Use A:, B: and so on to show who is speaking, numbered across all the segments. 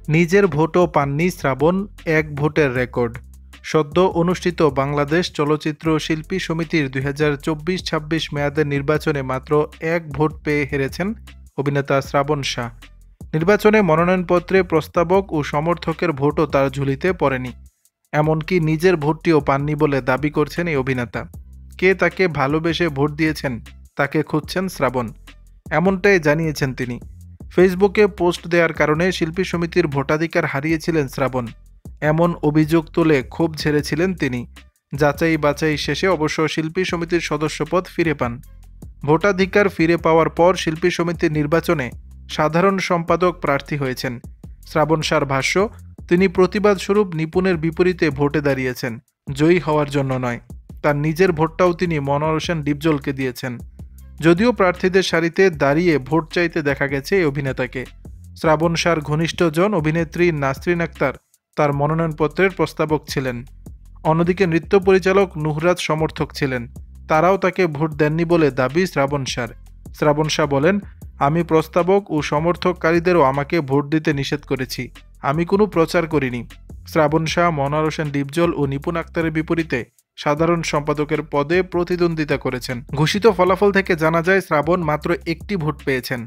A: নিজের ভোটও পাননি শ্রাবণ, এক ভোটের রেকর্ড। সদ্য অনুষ্ঠিত বাংলাদেশ চলচ্চিত্র শিল্পী সমিতির 2024-26 মেয়াদের নির্বাচনে মাত্র এক ভোট পেয়ে হেরেছেন অভিনেতা শ্রাবণ শাহ। নির্বাচনে মনোনয়নপত্রে প্রস্তাবক ও সমর্থকের ভোটও তার ঝুলিতে পড়েনি। এমনকি নিজের ভোটটিও পাননি বলে দাবি করছেন এই অভিনেতা। কে তাকে ভালোবেসে ভোট দিয়েছেন তাকে খুঁজছেন শ্রাবণ, এমনটাই জানিয়েছেন তিনি। ফেসবুকে পোস্ট দেওয়ার কারণে শিল্পী সমিতির ভোটাধিকার হারিয়েছিলেন শ্রাবণ, এমন অভিযোগ তুলে ক্ষোভ ঝেড়েছিলেন তিনি। যাচাই বাছাই শেষে অবশ্য শিল্পী সমিতির সদস্যপদ ফিরে পান। ভোটাধিকার ফিরে পাওয়ার পর শিল্পী সমিতির নির্বাচনে সাধারণ সম্পাদক প্রার্থী হয়েছেন শ্রাবণ শাহর ভাষ্য, তিনি প্রতিবাদ স্বরূপ নিপুণের বিপরীতে ভোটে দাঁড়িয়েছেন, জয়ী হওয়ার জন্য নয়। তার নিজের ভোটটাও তিনি মনোয়ার হোসেন ডিপজলকে দিয়েছেন। যদিও প্রার্থীদের সারিতে দাঁড়িয়ে ভোট চাইতে দেখা গেছে এই অভিনেতাকে। শ্রাবণ শাহর ঘনিষ্ঠজন অভিনেত্রী নাসরিন আক্তার তার মনোনয়নপত্রের প্রস্তাবক ছিলেন। অন্যদিকে নৃত্য পরিচালক নুহরাত সমর্থক ছিলেন, তারাও তাকে ভোট দেননি বলে দাবি শ্রাবণ শাহর। শ্রাবণ শাহ বলেন, আমি প্রস্তাবক ও সমর্থককারীদেরও আমাকে ভোট দিতে নিষেধ করেছি, আমি কোনো প্রচার করিনি। শ্রাবণ শাহ মনোয়ার হোসেন ডিপজল ও নিপুণ আক্তারের বিপরীতে সাধারণ সম্পাদকের পদে প্রতিদ্বন্দ্বিতা করেছেন। ঘোষিত ফলাফল থেকে জানা যায় শ্রাবণ মাত্র একটি ভোট পেয়েছেন।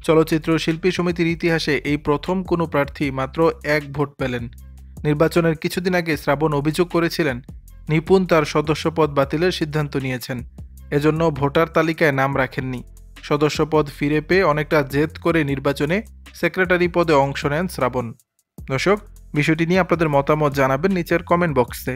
A: চলচ্চিত্র শিল্পী সমিতির ইতিহাসে এই প্রথম কোনো প্রার্থী মাত্র এক ভোট পেলেন। নির্বাচনের কিছুদিন আগে শ্রাবণ অভিযোগ করেছিলেন, নিপুণ তার সদস্যপদ বাতিলের সিদ্ধান্ত নিয়েছেন, এজন্য ভোটার তালিকায় নাম রাখেননি। সদস্যপদ ফিরে পেয়ে অনেকটা জেদ করে নির্বাচনে সেক্রেটারি পদে অংশ নেন শ্রাবণ। দর্শক, বিষয়টি নিয়ে আপনাদের মতামত জানাবেন নিচের কমেন্ট বক্সে।